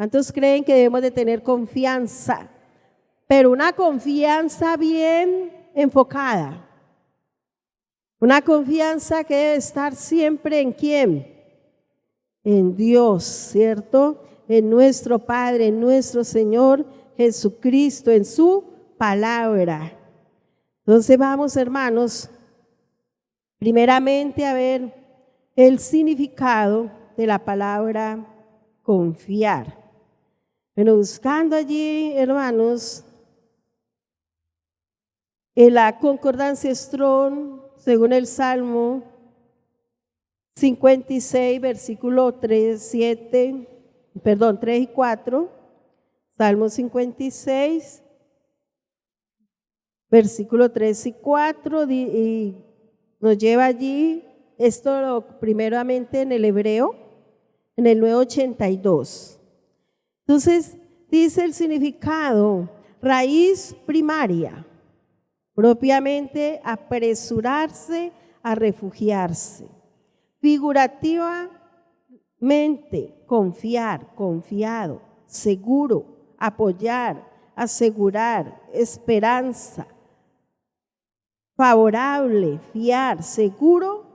¿Cuántos creen que debemos de tener confianza? Pero una confianza bien enfocada. Una confianza que debe estar siempre ¿en quién? En Dios, ¿cierto? En nuestro Padre, en nuestro Señor Jesucristo, en su palabra. Entonces vamos, hermanos, primeramente a ver el significado de la palabra confiar. Bueno, buscando allí, hermanos, en la concordancia Strong, según el Salmo 56, versículo 3 y 4, Salmo 56, versículo 3 y 4, y nos lleva allí, esto primeramente en el hebreo, en el 982. Entonces, dice el significado, raíz primaria, propiamente apresurarse a refugiarse. Figurativamente, confiar, confiado, seguro, apoyar, asegurar, esperanza, favorable, fiar, seguro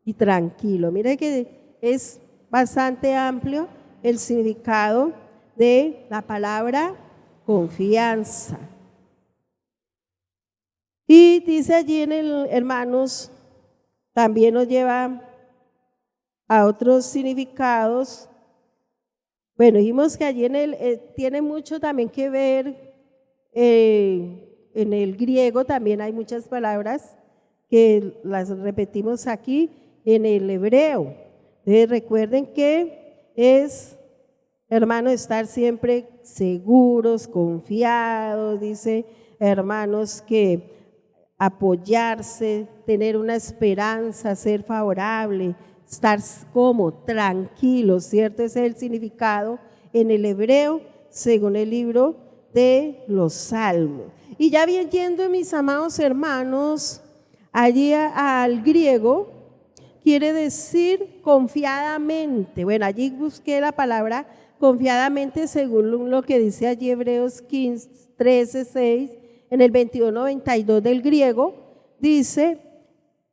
y tranquilo. Mire que es bastante amplio el significado de la palabra confianza. Y dice allí en el, hermanos, también nos lleva a otros significados. Bueno, dijimos que allí en el tiene mucho también que ver, en el griego también hay muchas palabras que las repetimos aquí en el hebreo. Entonces recuerden que es, hermano, estar siempre seguros, confiados, dice, hermanos, que apoyarse, tener una esperanza, ser favorable, estar como tranquilo, ¿cierto? Ese es el significado en el hebreo, según el libro de los Salmos. Y ya bien yendo, mis amados hermanos, allí al griego, quiere decir confiadamente. Bueno, allí busqué la palabra confiadamente según lo que dice allí Hebreos 15, 13, 6, en el 22:92 del griego, dice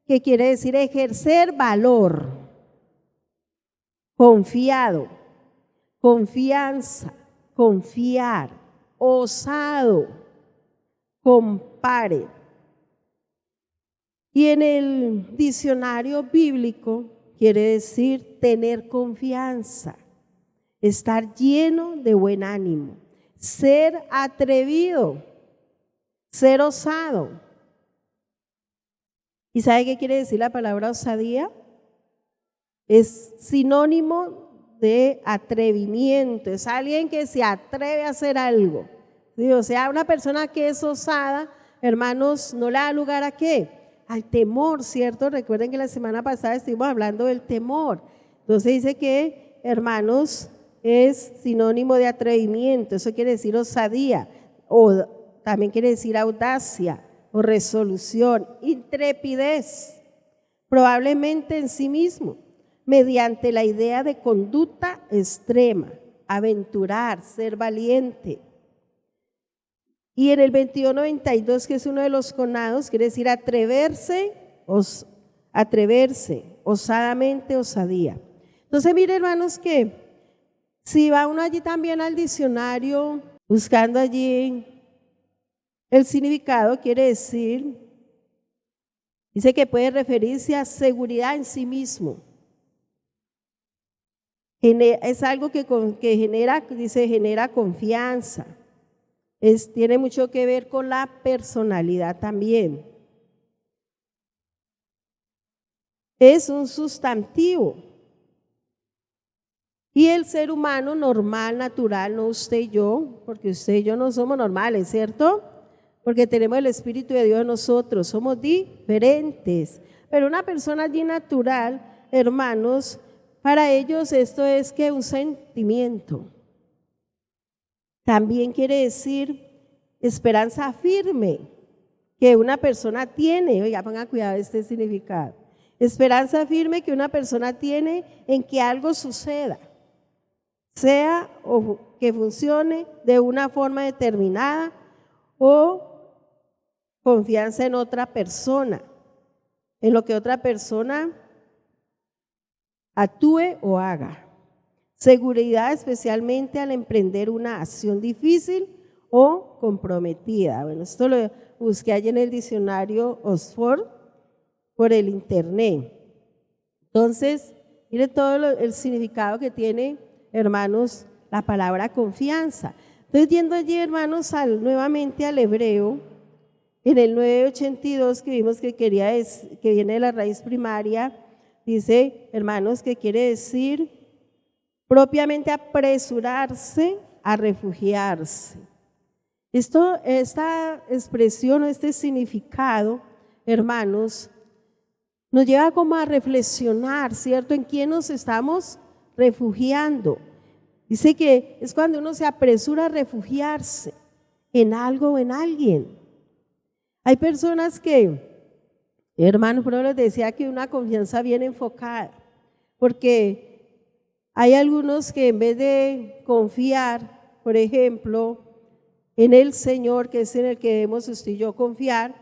que quiere decir ejercer valor, confiado, confianza, confiar, osado, compare. Y en el diccionario bíblico quiere decir tener confianza, estar lleno de buen ánimo, ser atrevido, ser osado. ¿Y sabe qué quiere decir la palabra osadía? Es sinónimo de atrevimiento, es alguien que se atreve a hacer algo. ¿Sí? O sea, una persona que es osada, hermanos, no le da lugar a ¿qué? Al temor, ¿cierto? Recuerden que la semana pasada estuvimos hablando del temor. Entonces dice que, hermanos, es sinónimo de atrevimiento, eso quiere decir osadía, o también quiere decir audacia o resolución, intrepidez, probablemente en sí mismo, mediante la idea de conducta extrema, aventurar, ser valiente. Y en el 22:92, que es uno de los conados, quiere decir atreverse, osadamente, osadía. Entonces, mire, hermanos, que si va uno allí también al diccionario, buscando allí el significado, quiere decir, dice que puede referirse a seguridad en sí mismo. Es algo que genera, dice, genera confianza. Tiene mucho que ver con la personalidad también. Es un sustantivo. Y el ser humano normal, natural, no usted y yo, porque usted y yo no somos normales, ¿cierto? Porque tenemos el Espíritu de Dios en nosotros, somos diferentes. Pero una persona allí natural, hermanos, para ellos esto es que un sentimiento. También quiere decir esperanza firme que una persona tiene. Oiga, pongan cuidado este significado. Esperanza firme que una persona tiene en que algo suceda, sea o que funcione de una forma determinada o confianza en otra persona, en lo que otra persona actúe o haga. Seguridad especialmente al emprender una acción difícil o comprometida. Bueno, esto lo busqué allí en el diccionario Oxford por el internet. Entonces, mire todo el significado que tiene, hermanos, la palabra confianza. Entonces, yendo allí, hermanos, nuevamente al hebreo, en el 982 que vimos que viene de la raíz primaria, dice, hermanos, que quiere decir propiamente apresurarse a refugiarse. Esta expresión o este significado, hermanos, nos lleva como a reflexionar, ¿cierto? ¿En quién nos estamos refugiando? Dice que es cuando uno se apresura a refugiarse en algo o en alguien. Hay personas que, hermanos, por ejemplo, les decía que una confianza bien enfocada, porque hay algunos que en vez de confiar, por ejemplo, en el Señor, que es en el que debemos usted y yo confiar,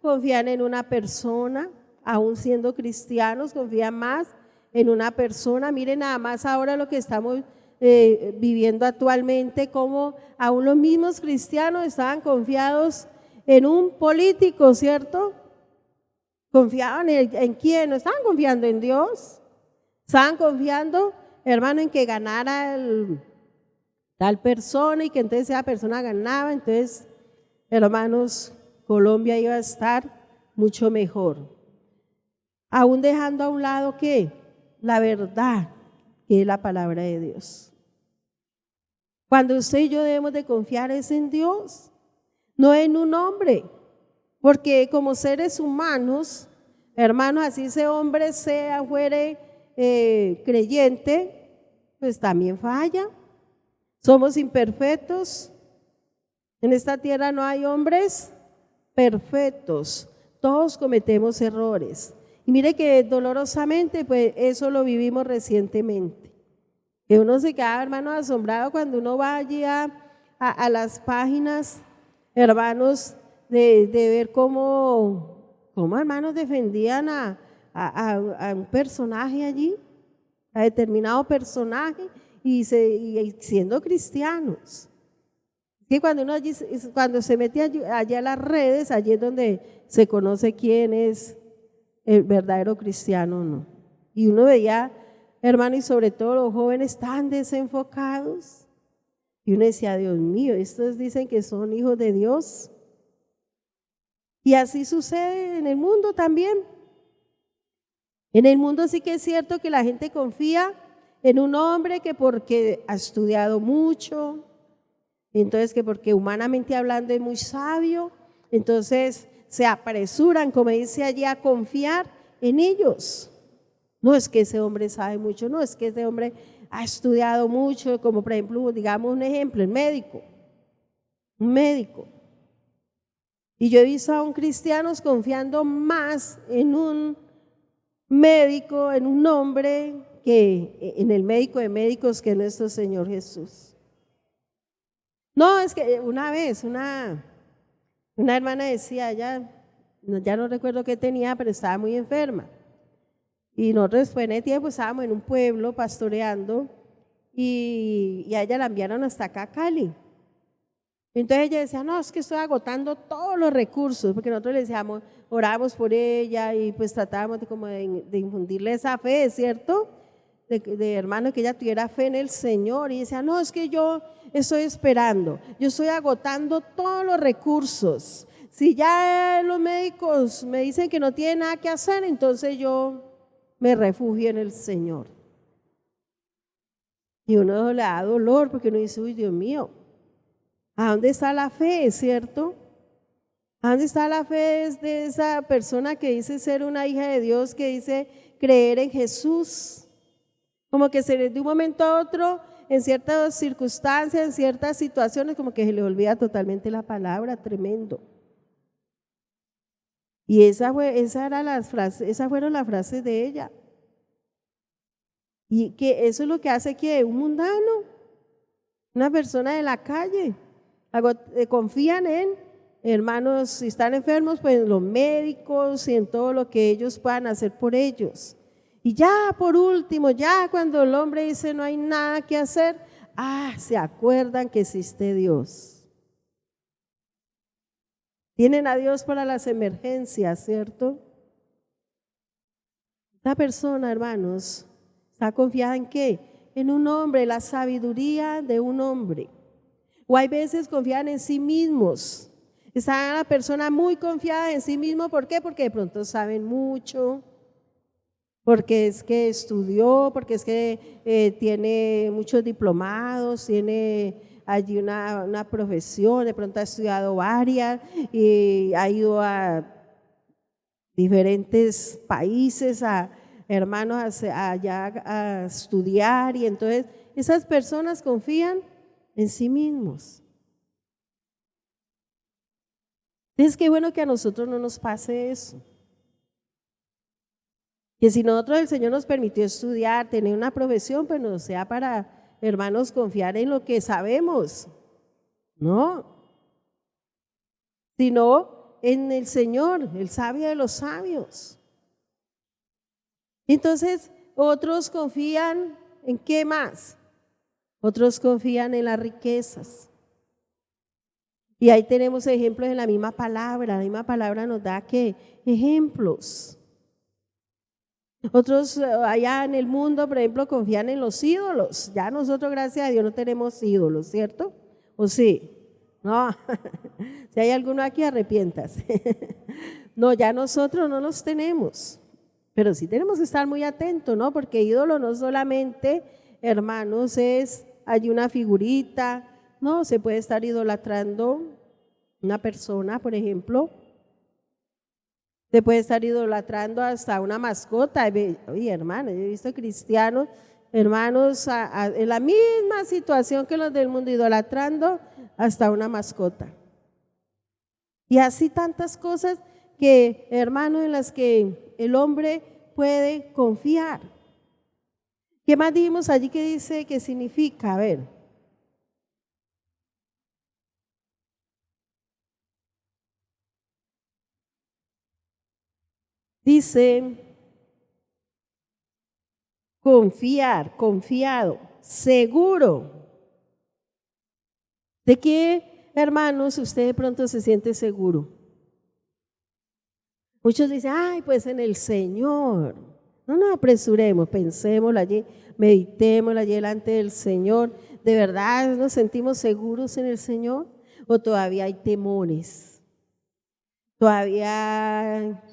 confían en una persona, aún siendo cristianos, confían más en una persona. Miren nada más ahora lo que estamos viviendo actualmente, como aún los mismos cristianos estaban confiados en un político, ¿cierto? ¿Confiaban en quién? ¿No estaban confiando en Dios? Estaban confiando, hermano, en que ganara tal persona y que entonces esa persona ganaba. Entonces, hermanos, Colombia iba a estar mucho mejor. Aún dejando a un lado ¿qué? La verdad, que es la palabra de Dios. Cuando usted y yo debemos de confiar es en Dios, no en un hombre, porque como seres humanos, hermanos, así ese hombre fuere creyente, pues también falla. Somos imperfectos. En esta tierra no hay hombres perfectos. Todos cometemos errores. Y mire que dolorosamente, pues eso lo vivimos recientemente. Que uno se queda, hermano, asombrado cuando uno va allí a las páginas, hermanos, de ver cómo hermanos defendían a un personaje allí, a determinado personaje, y siendo cristianos. Que cuando se mete allí a las redes, allí es donde se conoce quién es el verdadero cristiano o no. Y uno veía, hermano, y sobre todo los jóvenes tan desenfocados, y uno decía, Dios mío, estos dicen que son hijos de Dios. Y así sucede en el mundo también. En el mundo sí que es cierto que la gente confía en un hombre que porque ha estudiado mucho, entonces que porque humanamente hablando es muy sabio, entonces se apresuran, como dice allí, a confiar en ellos. No es que ese hombre sabe mucho, no es que ese hombre ha estudiado mucho, como por ejemplo, digamos un ejemplo, un médico. Y yo he visto a un cristianos confiando más en un médico, en un hombre, que en el médico de médicos, que nuestro Señor Jesús. No, es que una vez una hermana decía, ya no recuerdo qué tenía, pero estaba muy enferma. Y nosotros después en el tiempo estábamos en un pueblo pastoreando y a ella la enviaron hasta acá a Cali. Entonces ella decía, no, es que estoy agotando todos los recursos, porque nosotros le decíamos, oramos por ella y pues tratábamos de infundirle esa fe, ¿cierto? De hermano, que ella tuviera fe en el Señor. Y decía, no, es que yo estoy esperando, yo estoy agotando todos los recursos. Si ya los médicos me dicen que no tienen nada que hacer, entonces yo me refugio en el Señor. Y uno le da dolor porque uno dice, uy, Dios mío, ¿a dónde está la fe, cierto? ¿A dónde está la fe de esa persona que dice ser una hija de Dios, que dice creer en Jesús? Como que de un momento a otro, en ciertas circunstancias, en ciertas situaciones, como que se le olvida totalmente la palabra, tremendo. Y esas fueron las frases de ella. Y que eso es lo que hace que un mundano, una persona de la calle. Confían en, hermanos, si están enfermos, pues en los médicos y en todo lo que ellos puedan hacer por ellos. Y ya por último, ya cuando el hombre dice no hay nada que hacer, se acuerdan que existe Dios. Tienen a Dios para las emergencias, ¿cierto? Esta persona, hermanos, está confiada en ¿qué? En un hombre, la sabiduría de un hombre. O hay veces confían en sí mismos. Está la persona muy confiada en sí mismo. ¿Por qué? Porque de pronto saben mucho, porque es que estudió, porque es que tiene muchos diplomados, tiene allí una profesión, de pronto ha estudiado varias y ha ido a diferentes países, hermanos, allá a estudiar, y entonces esas personas confían en sí mismos. Es que bueno que a nosotros no nos pase eso. Que si nosotros el Señor nos permitió estudiar, tener una profesión, pues no sea para, hermanos, confiar en lo que sabemos, no, sino en el Señor, el sabio de los sabios. Entonces, otros confían en ¿qué más? Otros confían en las riquezas. Y ahí tenemos ejemplos en la misma palabra nos da ¿qué? Ejemplos. Otros allá en el mundo, por ejemplo, confían en los ídolos. Ya nosotros, gracias a Dios, no tenemos ídolos, ¿cierto? ¿O sí? No, si hay alguno aquí, arrepiéntase. No, ya nosotros no los tenemos, pero sí tenemos que estar muy atentos, ¿no? Porque ídolo no solamente, hermanos, hay una figurita, no, se puede estar idolatrando una persona, por ejemplo. Se puede estar idolatrando hasta una mascota. Oye, hermano, yo he visto cristianos, hermanos, en la misma situación que los del mundo, idolatrando hasta una mascota. Y así tantas cosas que, hermanos, en las que el hombre puede confiar. ¿Qué más dijimos allí que dice que significa? A ver. Dice confiar, confiado, seguro. ¿De qué, hermanos, usted de pronto se siente seguro? Muchos dicen, pues en el Señor. No nos apresuremos, pensémoslo allí, meditémoslo allí delante del Señor. ¿De verdad nos sentimos seguros en el Señor? ¿O todavía hay temores? Todavía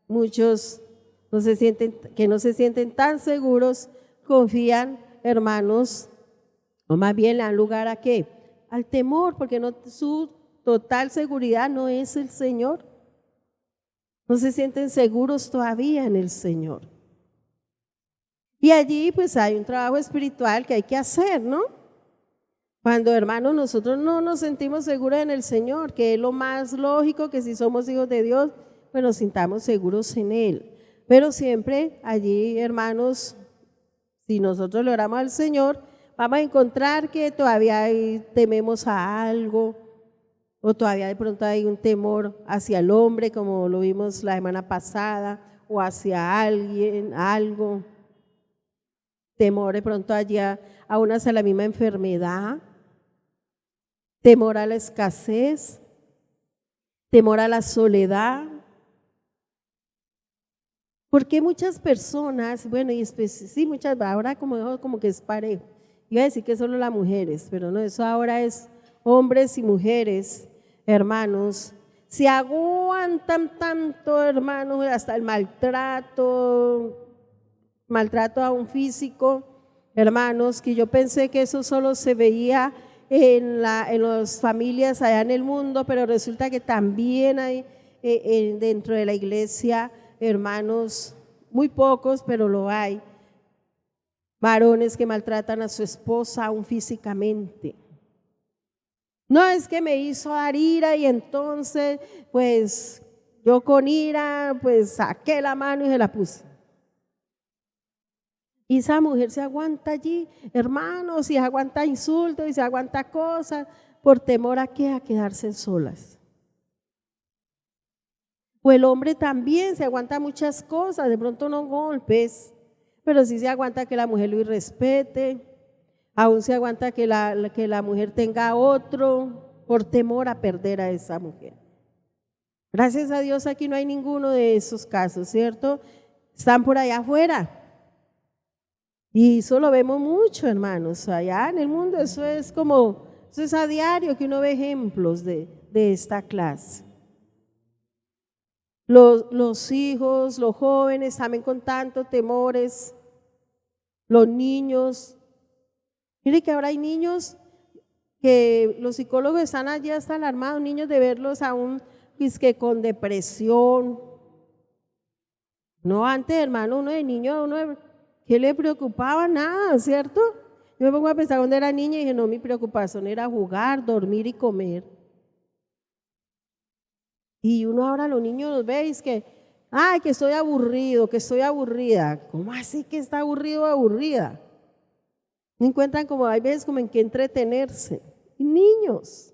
muchos no se sienten tan seguros, confían, hermanos, o más bien le dan lugar a ¿qué? Al temor, porque su total seguridad no es el Señor. No se sienten seguros todavía en el Señor. Y allí pues hay un trabajo espiritual que hay que hacer, ¿no? Cuando, hermanos, nosotros no nos sentimos seguros en el Señor, que es lo más lógico, que si somos hijos de Dios, pues nos sintamos seguros en Él. Pero siempre allí, hermanos, si nosotros le oramos al Señor, vamos a encontrar que todavía tememos a algo, o todavía de pronto hay un temor hacia el hombre, como lo vimos la semana pasada, o hacia alguien, algo. Temor de pronto allá aún hacia la misma enfermedad, temor a la escasez, temor a la soledad. Porque muchas personas, bueno, y sí, muchas, ahora como que es parejo. Iba a decir que solo las mujeres, pero no, eso ahora es hombres y mujeres, hermanos. Se aguantan tanto, hermanos, hasta el maltrato a un físico, hermanos, que yo pensé que eso solo se veía en las familias allá en el mundo, pero resulta que también hay dentro de la iglesia, hermanos, muy pocos, pero lo hay, varones que maltratan a su esposa aún físicamente. No es que me hizo dar ira y entonces pues yo con ira pues saqué la mano y se la puse. Y esa mujer se aguanta allí, hermanos, y se aguanta insultos y se aguanta cosas por temor a qué, a quedarse solas. O el hombre también se aguanta muchas cosas, de pronto no golpes, pero sí se aguanta que la mujer lo irrespete, aún se aguanta que la mujer tenga otro por temor a perder a esa mujer. Gracias a Dios aquí no hay ninguno de esos casos, ¿cierto? Están por allá afuera. Y eso lo vemos mucho, hermanos, allá en el mundo, eso es a diario que uno ve ejemplos de esta clase. Los hijos, los jóvenes también con tantos temores, los niños. Mire que ahora hay niños que los psicólogos están allí hasta alarmados, niños de verlos aún con depresión. No, antes, hermano, uno de niño, ¿qué le preocupaba? Nada, ¿cierto? Yo me pongo a pensar cuando era niña y dije, no, mi preocupación era jugar, dormir y comer. Y uno ahora los niños los veis que, ay, que estoy aburrido, que estoy aburrida. ¿Cómo así que está aburrido o aburrida? No encuentran como, hay veces como en qué entretenerse. Y niños.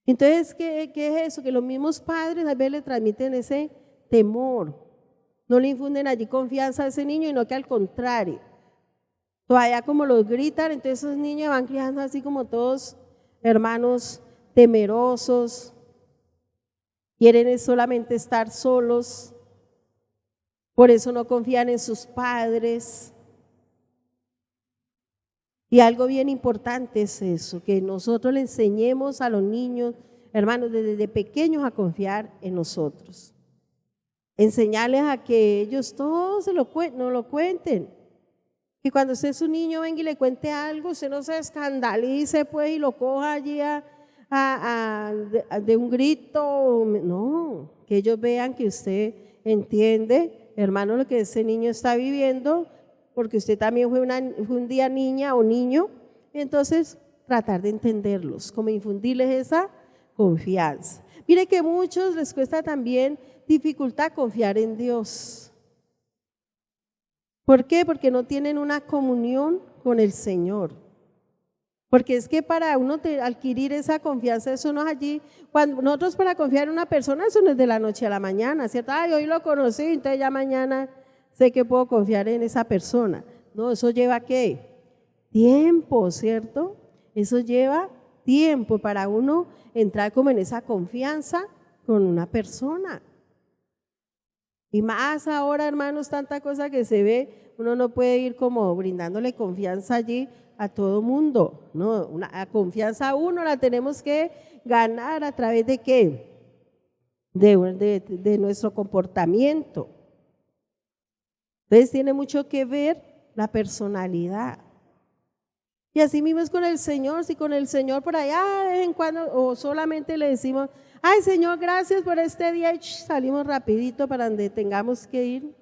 Entonces, ¿qué es eso? Que los mismos padres a veces le transmiten ese temor. No le infunden allí confianza a ese niño, sino que al contrario. Todavía como los gritan, entonces esos niños van criando así como todos hermanos temerosos, quieren solamente estar solos, por eso no confían en sus padres. Y algo bien importante es eso, que nosotros le enseñemos a los niños, hermanos, desde pequeños a confiar en nosotros. Enseñarles a que ellos todos no lo cuenten. Que cuando usted es un niño venga y le cuente algo, usted no se escandalice pues y lo coja allí de un grito. No, que ellos vean que usted entiende, hermano, lo que ese niño está viviendo, porque usted también fue un día niña o niño. Entonces, tratar de entenderlos, como infundirles esa confianza. Mire que a muchos les cuesta también dificultad confiar en Dios. ¿Por qué? Porque no tienen una comunión con el Señor. Porque es que para uno adquirir esa confianza, eso no es allí. Cuando nosotros para confiar en una persona, eso no es de la noche a la mañana, ¿cierto? Ay, hoy lo conocí, entonces ya mañana sé que puedo confiar en esa persona. No, eso lleva ¿qué? Tiempo, ¿cierto? Eso lleva tiempo para uno entrar como en esa confianza con una persona. Y más ahora, hermanos, tanta cosa que se ve, uno no puede ir como brindándole confianza allí a todo mundo, ¿no? La confianza a uno la tenemos que ganar a través de ¿qué? De nuestro comportamiento. Entonces tiene mucho que ver la personalidad. Y así mismo es con el Señor, si con el Señor por allá de vez en cuando o solamente le decimos, ay Señor, gracias por este día y salimos rapidito para donde tengamos que ir,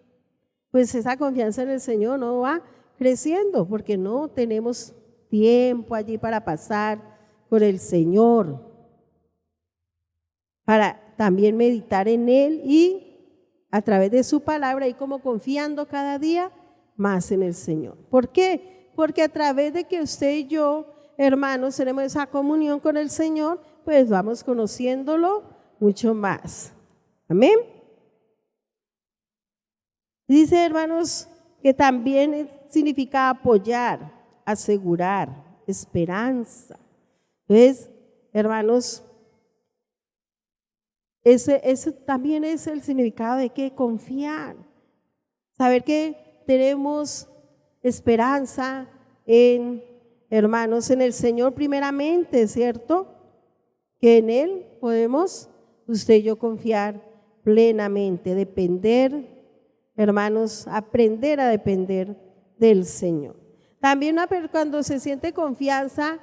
pues esa confianza en el Señor no va creciendo porque no tenemos tiempo allí para pasar con el Señor, para también meditar en Él y a través de su palabra y como confiando cada día más en el Señor. ¿Por qué? Porque a través de que usted y yo, hermanos, tenemos esa comunión con el Señor, pues vamos conociéndolo mucho más. Amén. Dice, hermanos, que también significa apoyar, asegurar, esperanza. Entonces, hermanos, ese también es el significado de que confiar. Saber que tenemos esperanza en, hermanos, en el Señor primeramente, ¿cierto? Que en Él podemos, usted y yo, confiar plenamente, depender, hermanos, aprender a depender del Señor. También cuando se siente confianza,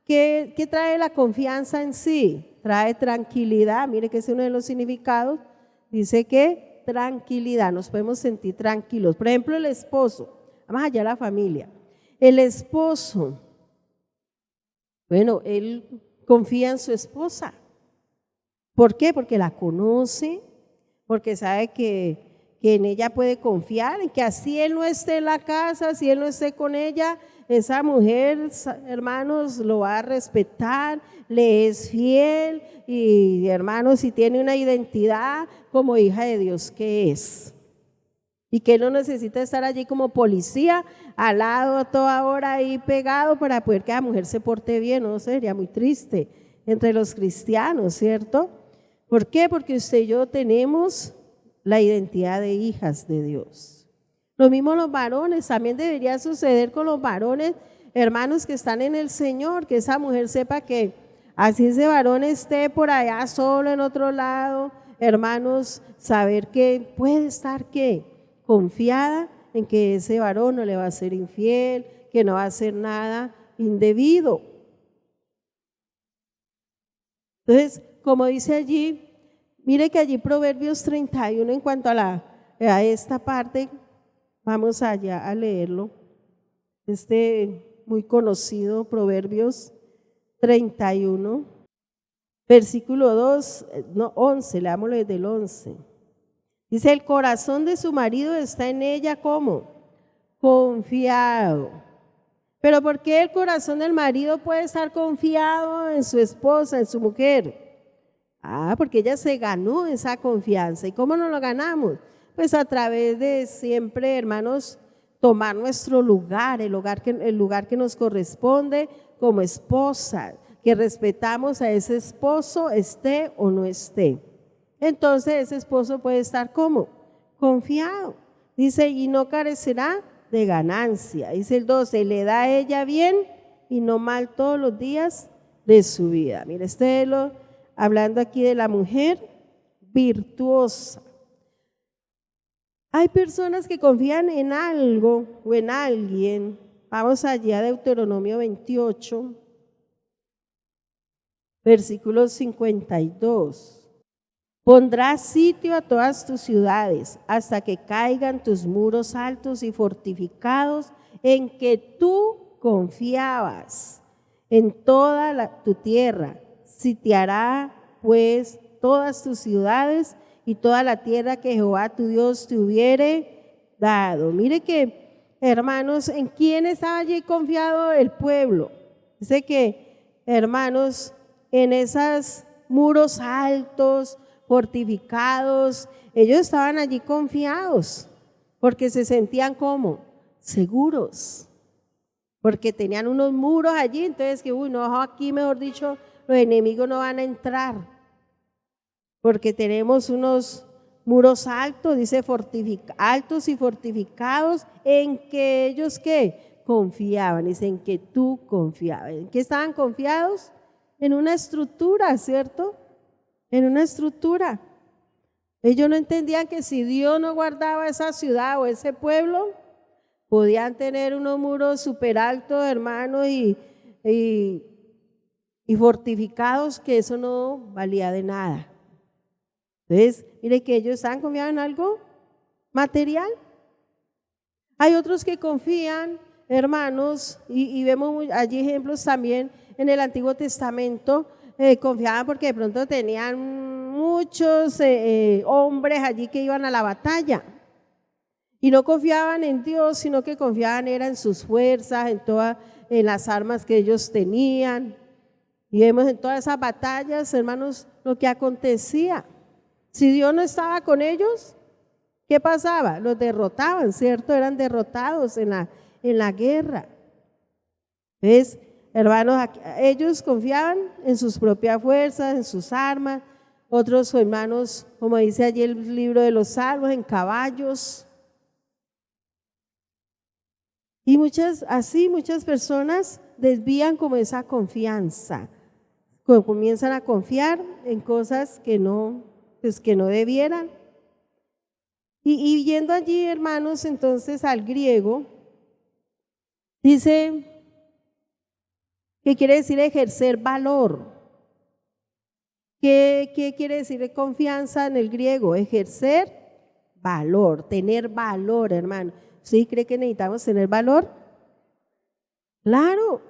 ¿qué trae la confianza en sí? Trae tranquilidad, mire que es uno de los significados, dice que tranquilidad, nos podemos sentir tranquilos. Por ejemplo, el esposo, vamos allá a la familia, el esposo, bueno, él confía en su esposa. ¿Por qué? Porque la conoce, porque sabe que que en ella puede confiar, en que así él no esté en la casa, si él no esté con ella, esa mujer, hermanos, lo va a respetar, le es fiel y, hermanos, si tiene una identidad como hija de Dios que es. Y que él no necesita estar allí como policía al lado a toda hora ahí pegado para poder que la mujer se porte bien, no sería muy triste entre los cristianos, ¿cierto? ¿Por qué? Porque usted y yo tenemos la identidad de hijas de Dios. Lo mismo los varones, también debería suceder con los varones, hermanos que están en el Señor, que esa mujer sepa que así ese varón esté por allá solo en otro lado, hermanos, saber que puede estar ¿qué? Confiada en que ese varón no le va a ser infiel, que no va a hacer nada indebido. Entonces, como dice allí, mire que allí Proverbios 31 en cuanto a esta parte, vamos allá a leerlo, muy conocido Proverbios 31, versículo 11, leámoslo desde el 11. Dice, el corazón de su marido está en ella, ¿cómo? Confiado. Pero ¿por qué el corazón del marido puede estar confiado en su esposa, en su mujer? Porque ella se ganó esa confianza. ¿Y cómo nos lo ganamos? Pues a través de siempre, hermanos, tomar nuestro lugar, el lugar que nos corresponde como esposa, que respetamos a ese esposo, esté o no esté. Entonces ese esposo puede estar como confiado. Dice, y no carecerá de ganancia. Dice el 12, le da a ella bien y no mal todos los días de su vida. Mire, hablando aquí de la mujer virtuosa. Hay personas que confían en algo o en alguien. Vamos allá a Deuteronomio 28, versículo 52. Pondrás sitio a todas tus ciudades hasta que caigan tus muros altos y fortificados en que tú confiabas en toda tu tierra. Sitiará pues todas tus ciudades y toda la tierra que Jehová tu Dios te hubiere dado. Mire que, hermanos, ¿en quién estaba allí confiado el pueblo? Dice que, hermanos, en esos muros altos, fortificados, ellos estaban allí confiados, porque se sentían como seguros, porque tenían unos muros allí, entonces que, no, aquí mejor dicho, los enemigos no van a entrar, porque tenemos unos muros altos, dice altos y fortificados, en que ellos ¿qué? Confiaban, dice en que tú confiabas. ¿En qué estaban confiados? En una estructura, ¿cierto? En una estructura. Ellos no entendían que si Dios no guardaba esa ciudad o ese pueblo, podían tener unos muros súper altos, hermanos, y fortificados, que eso no valía de nada. Entonces, mire que ellos están confiados en algo material. Hay otros que confían, hermanos, y vemos allí ejemplos también en el Antiguo Testamento, confiaban porque de pronto tenían muchos hombres allí que iban a la batalla y no confiaban en Dios, sino que confiaban era en sus fuerzas, en las armas que ellos tenían. Y vemos en todas esas batallas, hermanos, lo que acontecía. Si Dios no estaba con ellos, ¿qué pasaba? Los derrotaban, ¿cierto? Eran derrotados en la guerra. Entonces, hermanos, ellos confiaban en sus propias fuerzas, en sus armas. Otros hermanos, como dice allí el libro de los Salmos, en caballos. Y muchas personas desvían como esa confianza. Comienzan a confiar en cosas que no debieran. Y yendo allí, hermanos, entonces al griego, dice que quiere decir ejercer valor. ¿Qué quiere decir confianza en el griego? Ejercer valor, tener valor, hermano. ¿Sí cree que necesitamos tener valor? Claro.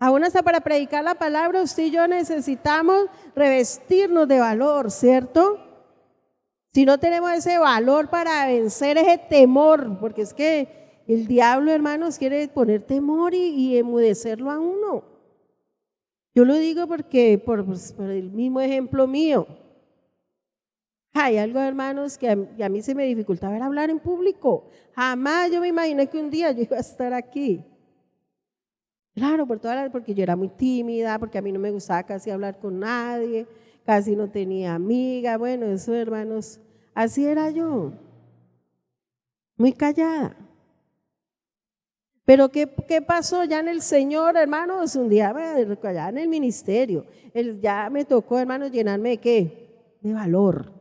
Aún hasta para predicar la palabra, usted y yo necesitamos revestirnos de valor, ¿cierto? Si no tenemos ese valor para vencer ese temor, porque es que el diablo, hermanos, quiere poner temor y enmudecerlo a uno. Yo lo digo porque por el mismo ejemplo mío. Hay algo, hermanos, que a mí se me dificultaba era hablar en público. Jamás yo me imaginé que un día yo iba a estar aquí. Claro, porque yo era muy tímida, porque a mí no me gustaba casi hablar con nadie, casi no tenía amiga. Bueno, eso, hermanos, así era yo, muy callada. Pero ¿qué pasó ya en el Señor, hermanos? Un día allá en el ministerio, ya me tocó, hermanos, llenarme de ¿qué? De valor.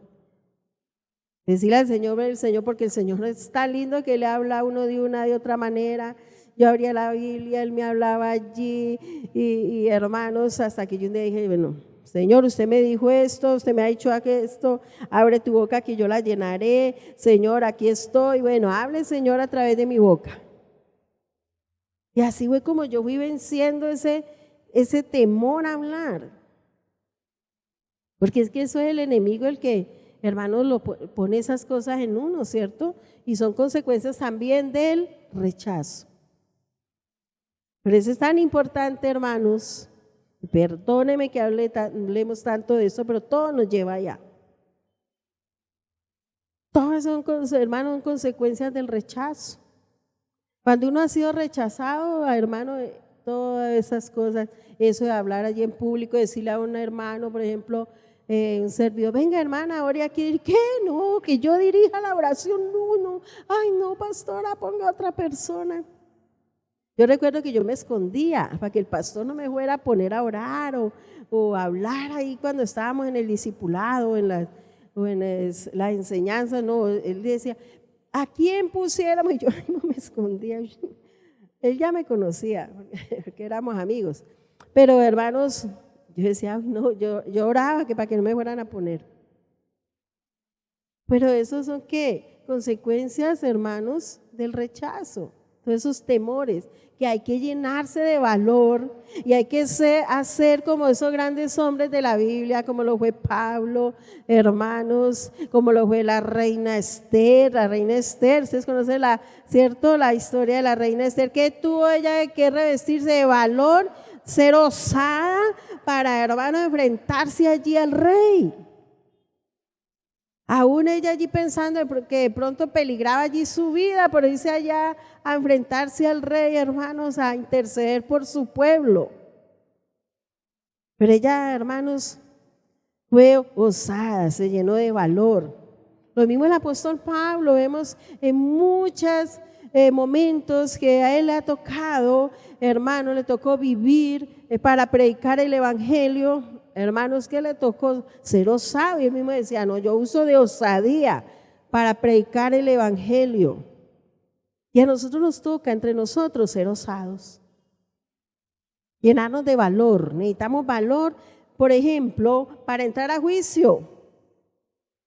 Decirle al Señor, porque el Señor es tan lindo que le habla a uno de una, de otra manera. Yo abría la Biblia, Él me hablaba allí y hermanos, hasta que yo un día dije, bueno, Señor, usted me dijo esto, usted me ha dicho esto, abre tu boca que yo la llenaré. Señor, aquí estoy. Bueno, hable, Señor, a través de mi boca. Y así fue como yo fui venciendo ese temor a hablar. Porque es que eso es el enemigo el que, hermanos, lo pone esas cosas en uno, ¿cierto? Y son consecuencias también del rechazo. Pero eso es tan importante, hermanos. Perdóneme que hablemos tanto de eso, pero todo nos lleva allá. Todas son, hermanos, consecuencias del rechazo. Cuando uno ha sido rechazado, hermano, todas esas cosas, eso de hablar allí en público, decirle a un hermano, por ejemplo, un servidor, venga hermana, ore aquí, ¿qué? No, que yo dirija la oración, no, ay no, pastora, ponga a otra persona. Yo recuerdo que yo me escondía para que el pastor no me fuera a poner a orar o hablar ahí cuando estábamos en el discipulado, en la enseñanza, no, él decía, ¿a quién pusiéramos? Y yo no me escondía, él ya me conocía, porque éramos amigos, pero hermanos, yo decía, no, yo oraba que para que no me fueran a poner. Pero esos son ¿qué? Consecuencias, hermanos, del rechazo. Todos esos temores, que hay que llenarse de valor y hay que hacer como esos grandes hombres de la Biblia, como lo fue Pablo, hermanos, como lo fue la reina Esther. Ustedes conocen la historia de la reina Esther, que tuvo ella que revestirse de valor, ser osada para, hermano, enfrentarse allí al rey. Aún ella allí pensando que de pronto peligraba allí su vida por irse allá a enfrentarse al rey, hermanos, a interceder por su pueblo. Pero ella, hermanos, fue osada, se llenó de valor. Lo mismo el apóstol Pablo, vemos en muchos momentos que a él le ha tocado, hermano, le tocó vivir para predicar el evangelio. Hermanos, que le tocó ser osado, y él mismo decía, no, yo uso de osadía para predicar el evangelio. Y a nosotros nos toca entre nosotros ser osados, llenarnos de valor. Necesitamos valor, por ejemplo, para entrar a juicio.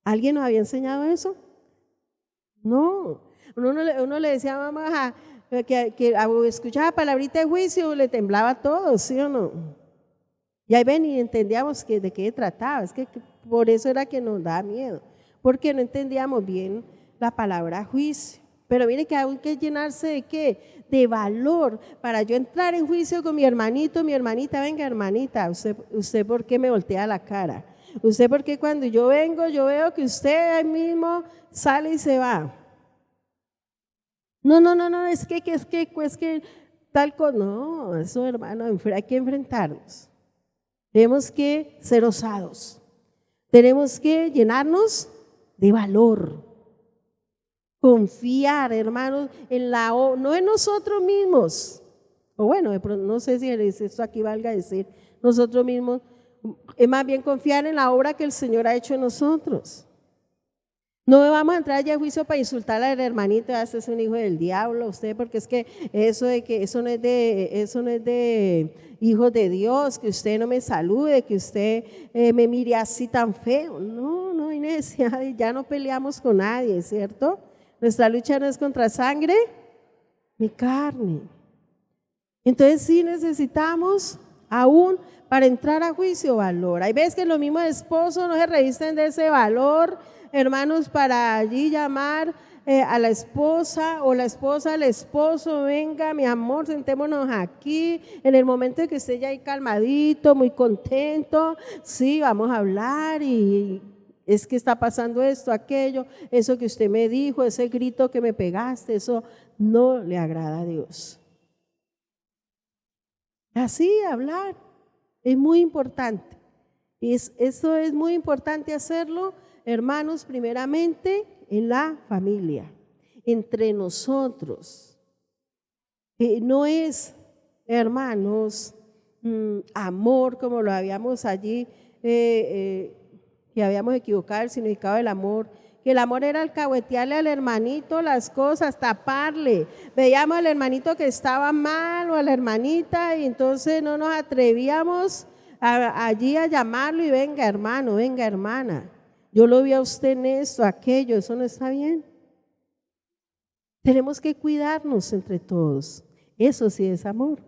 ¿Alguien nos había enseñado eso? No, uno le decía a mamá que escuchaba palabrita de juicio, le temblaba todo, ¿sí o no? Y ahí ven y entendíamos de qué trataba, es que por eso era que nos daba miedo, porque no entendíamos bien la palabra juicio. Pero miren que hay que llenarse de ¿qué? De valor para yo entrar en juicio con mi hermanito, mi hermanita. Venga hermanita, usted ¿por qué me voltea la cara? Usted ¿por qué cuando yo vengo yo veo que usted ahí mismo sale y se va? No, es que tal cosa. No, eso hermano, hay que enfrentarnos. Tenemos que ser osados, tenemos que llenarnos de valor, confiar, hermanos, no en nosotros mismos, o bueno, no sé si esto aquí valga decir nosotros mismos, es más bien confiar en la obra que el Señor ha hecho en nosotros. No vamos a entrar allá a juicio para insultar al hermanito, este es un hijo del diablo, usted, porque es que eso no es de hijos de Dios, que usted no me salude, que usted me mire así tan feo. No hay necesidad, ya no peleamos con nadie, ¿cierto? Nuestra lucha no es contra sangre ni carne. Entonces sí necesitamos aún para entrar a juicio valor. Hay veces que los mismos esposos no se revisten de ese valor, hermanos, para allí llamar a la esposa o la esposa al esposo, venga mi amor, sentémonos aquí, en el momento en que esté ya ahí calmadito, muy contento, sí, vamos a hablar y es que está pasando esto, aquello, eso que usted me dijo, ese grito que me pegaste, eso no le agrada a Dios. Así hablar es muy importante. Eso es muy importante hacerlo, hermanos, primeramente en la familia, entre nosotros. No es, hermanos, amor como lo habíamos allí, que habíamos equivocado el significado del amor, que el amor era alcahuetearle al hermanito las cosas, taparle. Veíamos al hermanito que estaba mal o a la hermanita y entonces no nos atrevíamos allí a llamarlo y venga hermano, venga hermana, yo lo vi a usted en esto, aquello, eso no está bien. Tenemos que cuidarnos entre todos. Eso sí es amor.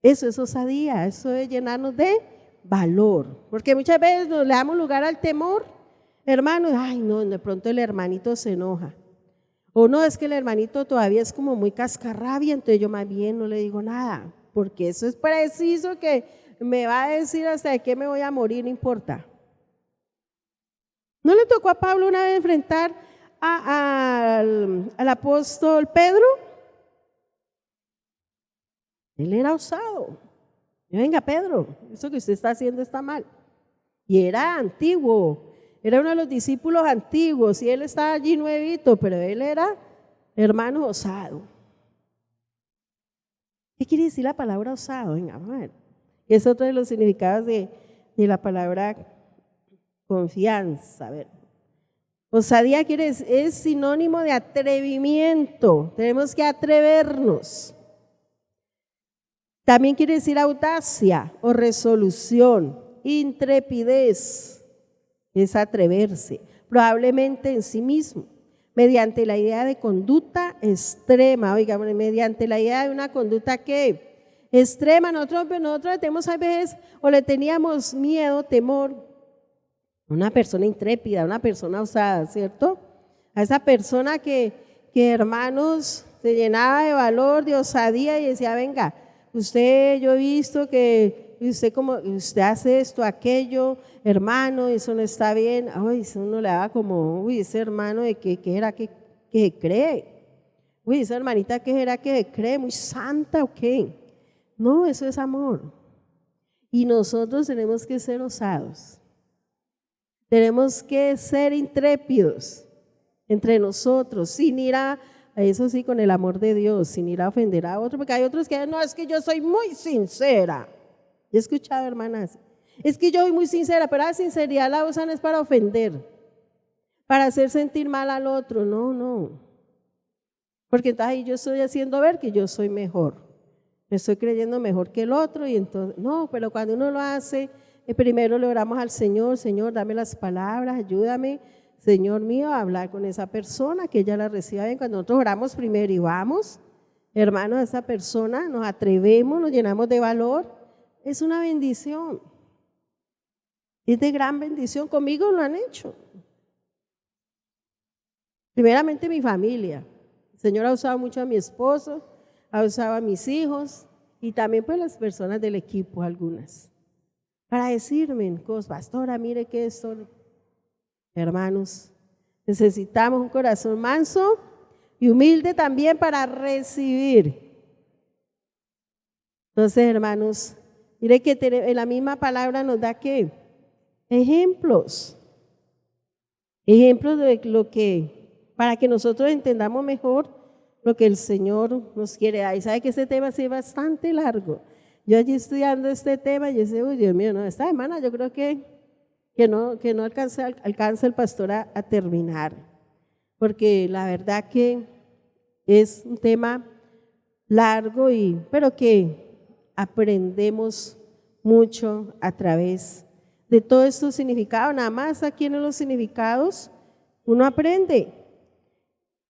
Eso es osadía, eso es llenarnos de valor. Porque muchas veces nos le damos lugar al temor. Hermanos, ay no, de pronto el hermanito se enoja. O no, es que el hermanito todavía es como muy cascarrabia, entonces yo más bien no le digo nada. Porque eso es preciso que me va a decir hasta de qué me voy a morir, no importa. ¿No le tocó a Pablo una vez enfrentar al apóstol Pedro? Él era osado. Venga, Pedro, eso que usted está haciendo está mal. Y era antiguo, era uno de los discípulos antiguos, y él estaba allí nuevito, pero él era hermano osado. ¿Qué quiere decir la palabra osado? Venga, vamos a ver. Es otro de los significados de la palabra confianza. A ver. Osadía es sinónimo de atrevimiento, tenemos que atrevernos. También quiere decir audacia o resolución, intrepidez, es atreverse, probablemente en sí mismo, mediante la idea de conducta extrema, oiga, mediante la idea de una conducta que extrema, nosotros tenemos a veces, o le teníamos miedo, temor, una persona intrépida, una persona osada, ¿cierto? A esa persona que hermanos, se llenaba de valor, de osadía y decía, venga, usted, yo he visto que usted hace esto, aquello, hermano, eso no está bien. Ay, eso uno le daba como, uy, ese hermano de que era que cree. Uy, esa hermanita que era que cree, muy santa o qué. No, eso es amor. Y nosotros tenemos que ser osados. Tenemos que ser intrépidos entre nosotros, sin ir a eso sí, con el amor de Dios, sin ir a ofender a otro, porque hay otros que no, es que yo soy muy sincera. He escuchado, hermanas, es que yo soy muy sincera, pero la sinceridad la usan es para ofender, para hacer sentir mal al otro. No, porque entonces ahí yo estoy haciendo ver que yo soy mejor, me estoy creyendo mejor que el otro, y entonces, no, pero cuando uno lo hace, primero le oramos al Señor, Señor, dame las palabras, ayúdame, Señor mío, a hablar con esa persona, que ella la reciba bien. Cuando nosotros oramos primero y vamos, hermanos, a esa persona, nos atrevemos, nos llenamos de valor, es una bendición, es de gran bendición. Conmigo lo han hecho. Primeramente mi familia, el Señor ha usado mucho a mi esposo, ha usado a mis hijos y también pues las personas del equipo, algunas, para decirme cosas, pastora, mire que esto, hermanos, necesitamos un corazón manso y humilde también para recibir. Entonces, hermanos, mire que en la misma palabra nos da que ejemplos de lo que, para que nosotros entendamos mejor lo que el Señor nos quiere dar. Y sabe que este tema sí es bastante largo. Yo allí estudiando este tema, yo decía, uy, Dios mío, no, esta semana yo creo que no alcanza el pastor a terminar, porque la verdad que es un tema largo, pero que aprendemos mucho a través de todos estos significados. Nada más aquí en los significados uno aprende.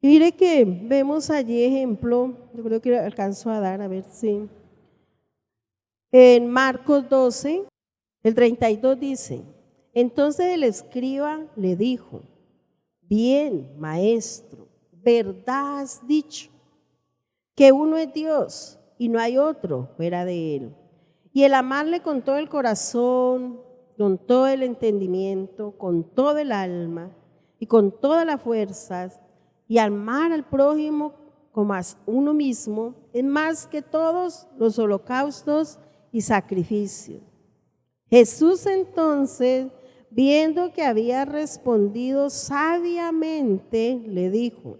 Y mire que vemos allí ejemplo, yo creo que alcanzo a dar, a ver si. En Marcos 12, el 32 dice, Entonces el escriba le dijo: bien, maestro, verdad has dicho, que uno es Dios y no hay otro fuera de él. Y el amarle con todo el corazón, con todo el entendimiento, con todo el alma y con todas las fuerzas, y amar al prójimo como a uno mismo, es más que todos los holocaustos y sacrificios. Jesús entonces, viendo que había respondido sabiamente, le dijo: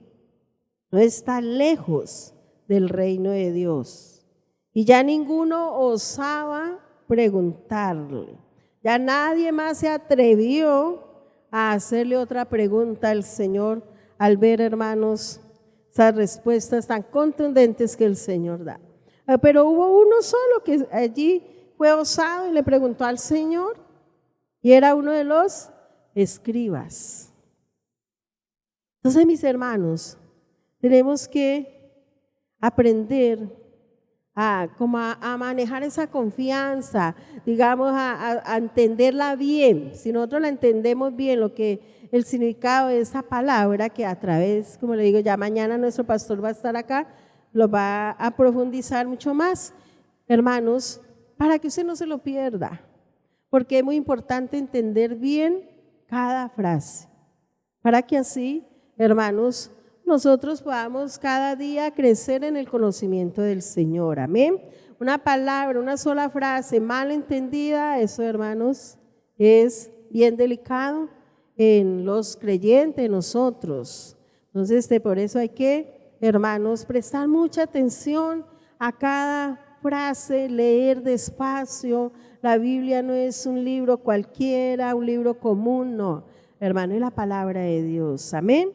no está lejos del reino de Dios. Y ya ninguno osaba preguntarle. Ya nadie más se atrevió a hacerle otra pregunta al Señor al ver, hermanos, esas respuestas tan contundentes que el Señor da. Pero hubo uno solo que allí fue osado y le preguntó al Señor, y era uno de los escribas. Entonces, mis hermanos, tenemos que aprender a manejar esa confianza, digamos, a entenderla bien. Si nosotros la entendemos bien, lo que el significado de esa palabra, que a través, como le digo, ya mañana nuestro pastor va a estar acá, lo va a profundizar mucho más, hermanos, para que usted no se lo pierda, porque es muy importante entender bien cada frase, para que así, hermanos, nosotros podamos cada día crecer en el conocimiento del Señor. Amén. Una palabra, una sola frase mal entendida, eso, hermanos, es bien delicado en los creyentes, en nosotros. Entonces, por eso hay que, hermanos, prestar mucha atención a cada frase, leer despacio. La Biblia no es un libro cualquiera, un libro común, no. Hermano, es la palabra de Dios. Amén.